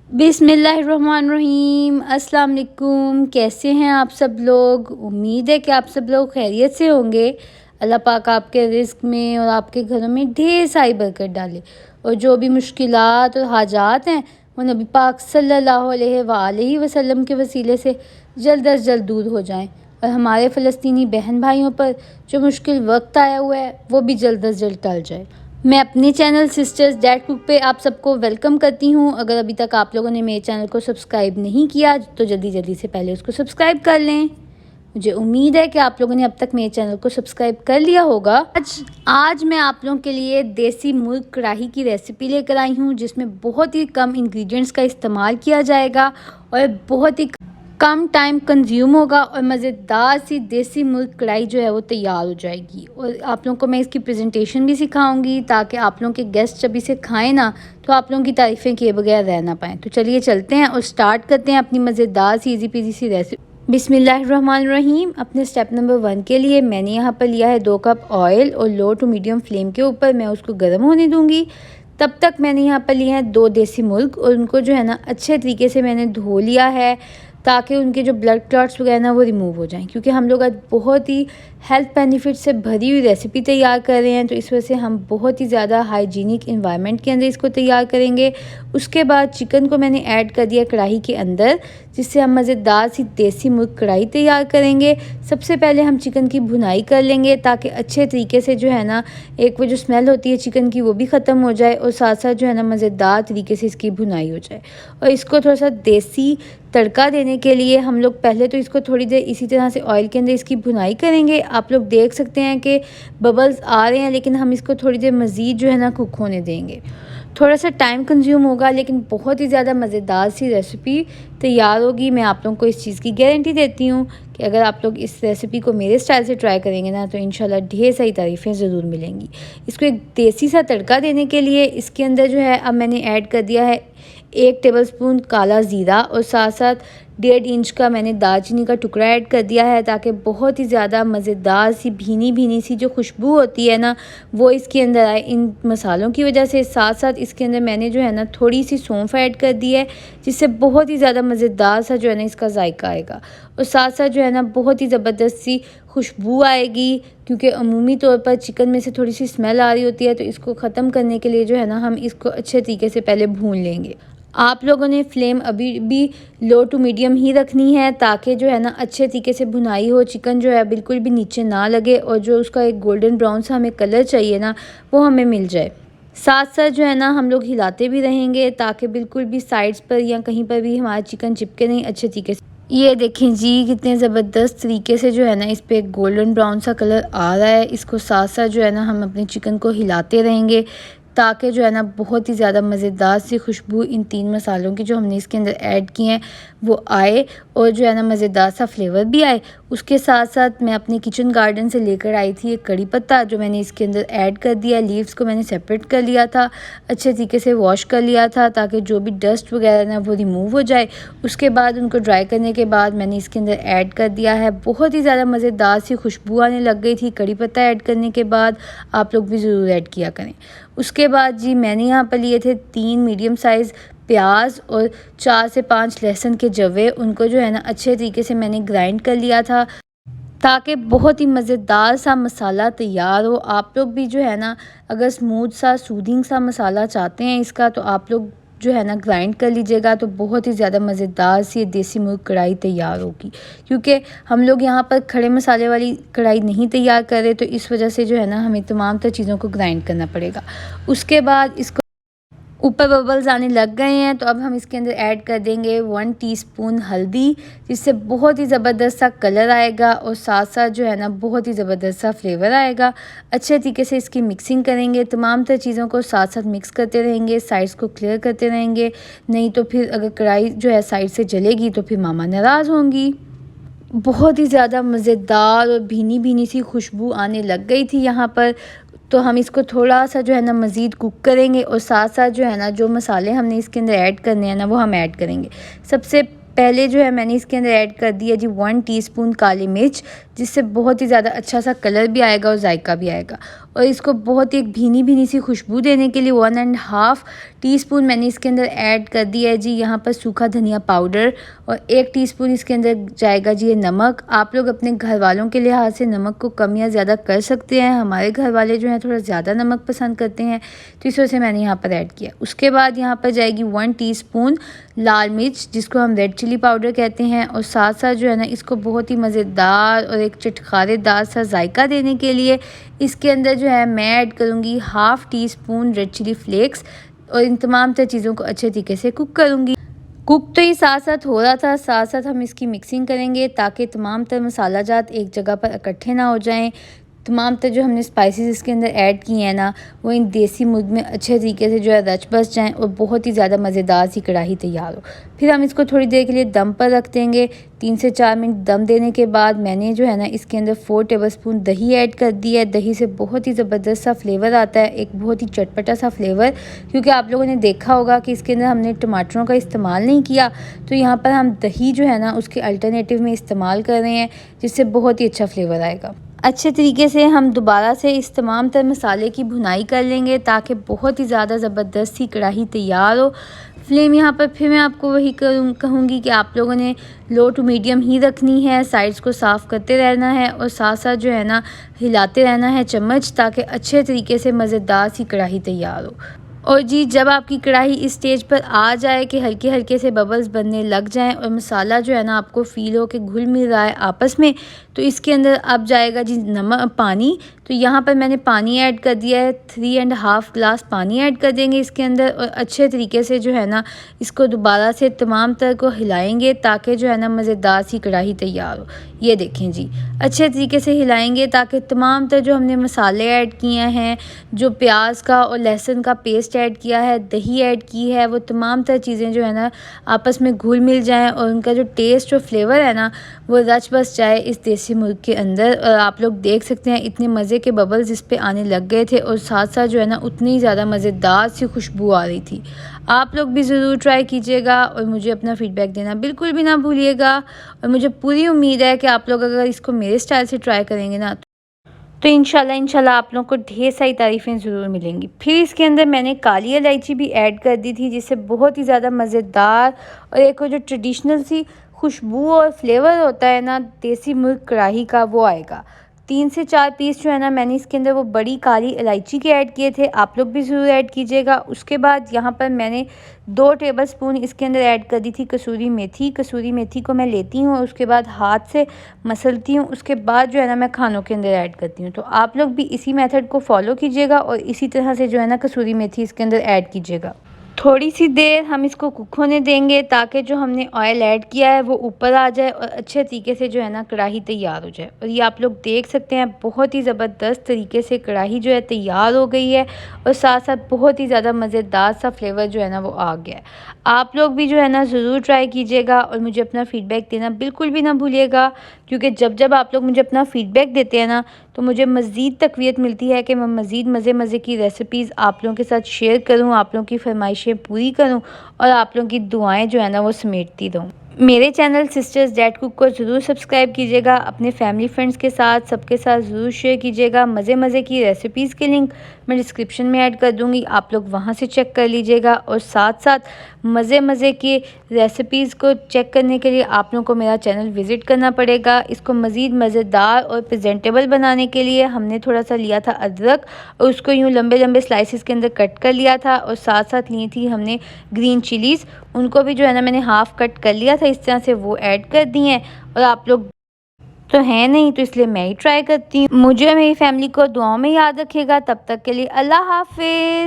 बिस्मिल्लाहिर्रहमानिर्रहीम। अस्सलाम वालेकुम। कैसे हैं आप सब लोग? उम्मीद है कि आप सब लोग खैरियत से होंगे। अल्लाह पाक आपके रिज़्क़ में और आपके घरों में ढेर सारी बरकत डाले और जो भी मुश्किलात और हाजात हैं वो नबी पाक सल्लल्लाहु अलैहि वसल्लम के वसीले से जल्द अज़ जल्द दूर हो जाएं और हमारे फ़लस्तीनी बहन भाइयों पर जो मुश्किल वक्त आया हुआ है वो भी जल्द अज़ जल्द टल जाए। मैं अपने चैनल सिस्टर्स डैड कुक पे आप सबको वेलकम करती हूँ। अगर अभी तक आप लोगों ने मेरे चैनल को सब्सक्राइब नहीं किया तो जल्दी से पहले उसको सब्सक्राइब कर लें। मुझे उम्मीद है कि आप लोगों ने अब तक मेरे चैनल को सब्सक्राइब कर लिया होगा। आज मैं आप लोगों के लिए देसी मुर्ग कढ़ाई की रेसिपी लेकर आई हूँ जिसमें बहुत ही कम इंग्रेडिएंट्स का इस्तेमाल किया जाएगा और बहुत ही कम टाइम कंज्यूम होगा और मज़ेदार सी देसी मुर्ग कढ़ाई जो है वो तैयार हो जाएगी। और आप लोगों को मैं इसकी प्रेजेंटेशन भी सिखाऊंगी ताकि आप लोगों के गेस्ट जब इसे खाएं ना तो आप लोगों की तारीफ़ें किए बगैर रह ना पाएँ। तो चलिए चलते हैं और स्टार्ट करते हैं अपनी मज़ेदार सी ईजी पीजी सी रेसिपी। बिस्मिल्लाहिर्रहमानिर्रहीम। अपने स्टेप नंबर 1 के लिए मैंने यहाँ पर लिया है 2 कप ऑयल और लो टू मीडियम फ्लेम के ऊपर मैं उसको गर्म होने दूँगी। तब तक मैंने यहाँ पर लिए हैं 2 देसी मुर्ग और उनको जो है ना अच्छे तरीके से मैंने धो लिया है ताकि उनके जो ब्लड क्लॉट्स वगैरह ना वो रिमूव हो जाएं। क्योंकि हम लोग आज बहुत ही हेल्थ बेनिफिट से भरी हुई रेसिपी तैयार कर रहे हैं तो इस वजह से हम बहुत ही ज़्यादा हाइजीनिक इन्वायरमेंट के अंदर इसको तैयार करेंगे। उसके बाद चिकन को मैंने ऐड कर दिया कढ़ाई के अंदर जिससे हम मज़ेदार सी देसी मुर्ग कढ़ाई तैयार करेंगे। सबसे पहले हम चिकन की भुनाई कर लेंगे ताकि अच्छे तरीके से जो है ना एक वो जो स्मेल होती है चिकन की वो भी ख़त्म हो जाए और साथ साथ जो है ना मज़ेदार तरीके से इसकी भुनाई हो जाए। और इसको थोड़ा सा देसी तड़का देने के लिए हम लोग पहले तो इसको थोड़ी देर इसी तरह से ऑयल के अंदर इसकी भुनाई करेंगे। आप लोग देख सकते हैं कि बबल्स आ रहे हैं लेकिन हम इसको थोड़ी देर मज़ीद जो है ना कुक होने देंगे। थोड़ा सा टाइम कंज्यूम होगा लेकिन बहुत ही ज़्यादा मज़ेदार सी रेसिपी तैयार होगी। मैं आप लोगों को इस चीज़ की गारंटी देती हूँ कि अगर आप लोग इस रेसिपी को मेरे स्टाइल से ट्राई करेंगे ना तो इंशाल्लाह ढेर सारी तारीफ़ें ज़रूर मिलेंगी। इसको एक देसी सा तड़का देने के लिए इसके अंदर जो है अब मैंने ऐड कर दिया है 1 टेबलस्पून काला ज़ीरा और साथ साथ 1.5 इंच का मैंने दालचीनी का टुकड़ा ऐड कर दिया है ताकि बहुत ही ज़्यादा मज़ेदार सी भीनी सी जो खुशबू होती है ना वो इसके अंदर आए इन मसालों की वजह से। साथ साथ इसके अंदर मैंने जो है ना थोड़ी सी सौंफ ऐड कर दी है जिससे बहुत ही ज़्यादा मज़ेदार सा जो है ना इसका जायका आएगा और साथ साथ जो है ना बहुत ही ज़बरदस्त सी खुशबू आएगी। क्योंकि अमूमी तौर पर चिकन में से थोड़ी सी स्मेल आ रही होती है तो इसको ख़त्म करने के लिए जो है ना हम इसको अच्छे तरीके से पहले भून लेंगे। आप लोगों ने फ्लेम अभी भी लो टू मीडियम ही रखनी है ताकि जो है ना अच्छे तरीके से भुनाई हो, चिकन जो है बिल्कुल भी नीचे ना लगे और जो उसका एक गोल्डन ब्राउन सा हमें कलर चाहिए ना वो हमें मिल जाए। साथ साथ जो है ना हम लोग हिलाते भी रहेंगे ताकि बिल्कुल भी साइड्स पर या कहीं पर भी हमारा चिकन चिपके नहीं अच्छे तरीके से। ये देखें जी कितने ज़बरदस्त तरीके से जो है ना इस पर एक गोल्डन ब्राउन सा कलर आ रहा है। इसको साथ साथ जो है ना हम अपने चिकन को हिलाते रहेंगे ताकि जो है ना बहुत ही ज़्यादा मज़ेदार सी खुशबू इन 3 मसालों की जो हमने इसके अंदर ऐड किए हैं वो आए और जो है ना मज़ेदार सा फ्लेवर भी आए। उसके साथ साथ मैं अपने किचन गार्डन से लेकर आई थी एक कड़ी पत्ता जो मैंने इसके अंदर ऐड कर दिया। लीव्स को मैंने सेपरेट कर लिया था, अच्छे तरीके से वॉश कर लिया था ताकि जो भी डस्ट वगैरह ना वो रिमूव हो जाए। उसके बाद उनको ड्राई करने के बाद मैंने इसके अंदर ऐड कर दिया है। बहुत ही ज़्यादा मज़ेदार सी खुशबू आने लग गई थी कड़ी पत्ता ऐड करने के बाद। आप लोग भी ज़रूर ऐड किया करें। उसके बाद जी मैंने यहाँ पर लिए थे 3 मीडियम साइज़ प्याज और 4 से 5 लहसुन के जवे। उनको जो है ना अच्छे तरीके से मैंने ग्राइंड कर लिया था ताकि बहुत ही मज़ेदार सा मसाला तैयार हो। आप लोग भी जो है ना अगर स्मूथ सा सूदिंग सा मसाला चाहते हैं इसका तो आप लोग जो है ना ग्राइंड कर लीजिएगा तो बहुत ही ज़्यादा मज़ेदार सी देसी मुर्ग कढ़ाई तैयार होगी। क्योंकि हम लोग यहाँ पर खड़े मसाले वाली कढ़ाई नहीं तैयार कर रहे तो इस वजह से जो है ना हमें तमाम तर चीज़ों को ग्राइंड करना पड़ेगा। उसके बाद इसको ऊपर बबल्स आने लग गए हैं तो अब हम इसके अंदर ऐड कर देंगे 1 टीस्पून हल्दी जिससे बहुत ही ज़बरदस्त सा कलर आएगा और साथ साथ जो है ना बहुत ही ज़बरदस्त सा फ्लेवर आएगा। अच्छे तरीके से इसकी मिक्सिंग करेंगे, तमाम तर चीज़ों को साथ साथ मिक्स करते रहेंगे, साइड्स को क्लियर करते रहेंगे। नहीं तो फिर अगर कढ़ाई जो है साइड से जलेगी तो फिर मामा नाराज़ होंगी। बहुत ही ज़्यादा मज़ेदार और भीनी सी खुशबू आने लग गई थी यहाँ पर। तो हम इसको थोड़ा सा जो है ना मज़ीद कुक करेंगे और साथ साथ जो है ना जो मसाले हमने इसके अंदर ऐड करने हैं ना वो हम ऐड करेंगे। सबसे पहले जो है मैंने इसके अंदर ऐड कर दिया जी 1 टीस्पून काली मिर्च जिससे बहुत ही ज़्यादा अच्छा सा कलर भी आएगा और जायका भी आएगा। और इसको बहुत ही एक भीनी भीनी सी खुशबू देने के लिए 1.5 टीस्पून मैंने इसके अंदर ऐड कर दिया है जी यहाँ पर सूखा धनिया पाउडर, और 1 टीस्पून इसके अंदर जाएगा जी ये नमक। आप लोग अपने घर वालों के लिहाज से नमक को कम या ज़्यादा कर सकते हैं। हमारे घर वाले जो हैं थोड़ा ज़्यादा नमक पसंद करते हैं, तो इस वजह से मैंने यहाँ पर ऐड किया। उसके बाद यहाँ पर जाएगी 1 टीस्पून लाल मिर्च, जिसको हम रेड चिली पाउडर कहते हैं, और साथ साथ जो है ना इसको बहुत ही मज़ेदार और एक चटखारेदार सा जायका देने के लिए इसके अंदर जो है मैं ऐड करूँगी 1/2 टीस्पून रेड चिली फ्लेक्स, और इन तमाम तर चीज़ों को अच्छे तरीके से कुक करूँगी। कुक तो ये साथ साथ हो रहा था, साथ साथ हम इसकी मिक्सिंग करेंगे ताकि तमाम तर मसाला जात एक जगह पर इकट्ठे ना हो जाएं। तमाम तर जो हमने स्पाइसेस इसके अंदर ऐड किए हैं ना, वो इन देसी मुर्ग में अच्छे तरीके से जो है रच बस जाएँ और बहुत ही ज़्यादा मज़ेदार सी कढ़ाई तैयार हो। फिर हम इसको थोड़ी देर के लिए दम पर रख देंगे। 3 से 4 मिनट दम देने के बाद मैंने जो है ना इसके अंदर 4 टेबलस्पून दही ऐड कर दी है। दही से बहुत ही ज़बरदस्त सा फ्लेवर आता है, एक बहुत ही चटपटा सा फ्लेवर, क्योंकि आप लोगों ने देखा होगा कि इसके अंदर हमने टमाटरों का इस्तेमाल नहीं किया, तो यहाँ पर हम दही जो है ना उसके अल्टरनेटिव में इस्तेमाल कर रहे हैं, जिससे बहुत ही अच्छा फ्लेवर आएगा। अच्छे तरीके से हम दोबारा से इस तमाम तर मसाले की भुनाई कर लेंगे ताकि बहुत ही ज़्यादा ज़बरदस्त सी कढ़ाई तैयार हो। फ्लेम यहाँ पर फिर मैं आपको वही कहूँगी कि आप लोगों ने लो टू मीडियम ही रखनी है। साइड्स को साफ़ करते रहना है और साथ साथ जो है ना हिलाते रहना है चम्मच, ताकि अच्छे तरीके से मज़ेदार सी कढ़ाई तैयार हो। और जी जब आपकी कढ़ाई इस स्टेज पर आ जाए कि हल्के हल्के से बबल्स बनने लग जाएं और मसाला जो है ना आपको फ़ील हो कि घुल मिल रहा है आपस में, तो इसके अंदर अब जाएगा जी नमक पानी। तो यहाँ पर मैंने पानी ऐड कर दिया है, 3.5 ग्लास पानी ऐड कर देंगे इसके अंदर, और अच्छे तरीके से जो है ना इसको दोबारा से तमाम तर को हिलाएंगे ताकि जो है ना मज़ेदार सी कढ़ाई तैयार हो। ये देखें जी, अच्छे तरीके से हिलाएंगे ताकि तमाम तर जो हमने मसाले ऐड किए हैं, जो प्याज का और लहसुन का पेस्ट ऐड किया है, दही ऐड की है, वो तमाम तर चीज़ें जो है ना आपस में घुल मिल जाएं और उनका जो टेस्ट और फ्लेवर है ना वो रच बस जाए इस देसी मुर्ग के अंदर। और आप लोग देख सकते हैं इतने मज़े के बबल्स इस पे आने लग गए थे, और साथ साथ जो है ना उतनी ही ज़्यादा मज़ेदार सी खुशबू आ रही थी। आप लोग भी ज़रूर ट्राई कीजिएगा और मुझे अपना फ़ीडबैक देना बिल्कुल भी ना भूलिएगा। और मुझे पूरी उम्मीद है कि आप लोग अगर इसको मेरे स्टाइल से ट्राई करेंगे ना तो इंशाल्लाह आप लोगों को ढेर सारी तारीफ़ें ज़रूर मिलेंगी। फिर इसके अंदर मैंने काली इलायची भी ऐड कर दी थी, जिससे बहुत ही ज़्यादा मज़ेदार और एक जो ट्रेडिशनल सी खुशबू और फ्लेवर होता है ना देसी मुर्ग कढ़ाई का, वो आएगा। 3 से 4 पीस जो है ना मैंने इसके अंदर वो बड़ी काली इलायची के ऐड किए थे, आप लोग भी ज़रूर ऐड कीजिएगा। उसके बाद यहाँ पर मैंने 2 टेबलस्पून इसके अंदर ऐड कर दी थी कसूरी मेथी। कसूरी मेथी को मैं लेती हूँ और उसके बाद हाथ से मसलती हूँ, उसके बाद जो है ना मैं खानों के अंदर ऐड करती हूँ। तो आप लोग भी इसी मेथड को फॉलो कीजिएगा और इसी तरह से जो है ना कसूरी मेथी इसके अंदर ऐड कीजिएगा। थोड़ी सी देर हम इसको कुक होने देंगे ताकि जो हमने ऑयल ऐड किया है वो ऊपर आ जाए और अच्छे तरीके से जो है ना कढ़ाई तैयार हो जाए। और ये आप लोग देख सकते हैं बहुत ही ज़बरदस्त तरीके से कढ़ाई जो है तैयार हो गई है, और साथ साथ बहुत ही ज़्यादा मज़ेदार सा फ्लेवर जो है ना वो आ गया है। आप लोग भी जो है ना ज़रूर ट्राई कीजिएगा और मुझे अपना फ़ीडबैक देना बिल्कुल भी ना भूलिएगा, क्योंकि जब आप लोग मुझे अपना फ़ीडबैक देते हैं ना तो मुझे मज़ीद तक़वियत मिलती है कि मैं मज़ीद मज़े की रेसिपीज़ आप लोगों के साथ शेयर करूं, आप लोगों की फरमाइशें पूरी करूं और आप लोगों की दुआएं जो है ना वो समेटती रहूं। मेरे चैनल सिस्टर्स डैड कुक को ज़रूर सब्सक्राइब कीजिएगा, अपने फैमिली फ्रेंड्स के साथ सबके साथ ज़रूर शेयर कीजिएगा। मज़े की रेसिपीज़ के लिंक मैं डिस्क्रिप्शन में ऐड कर दूंगी, आप लोग वहां से चेक कर लीजिएगा। और साथ साथ मज़े की रेसिपीज़ को चेक करने के लिए आप लोगों को मेरा चैनल विज़िट करना पड़ेगा। इसको मज़ीद मज़ेदार और प्रेजेंटेबल बनाने के लिए हमने थोड़ा सा लिया था अदरक और उसको यूँ लंबे स्लाइसिस के अंदर कट कर लिया था, और साथ साथ ली थी हमने ग्रीन चिलीज़, उनको भी जो है ना मैंने हाफ़ कट कर लिया था, इस तरह से वो ऐड कर दी हैं। और आप लोग तो है नहीं, तो इसलिए मैं ही ट्राई करती हूँ। मुझे मेरी फैमिली को दुआओं में याद रखिएगा। तब तक के लिए अल्लाह हाफ़िज़।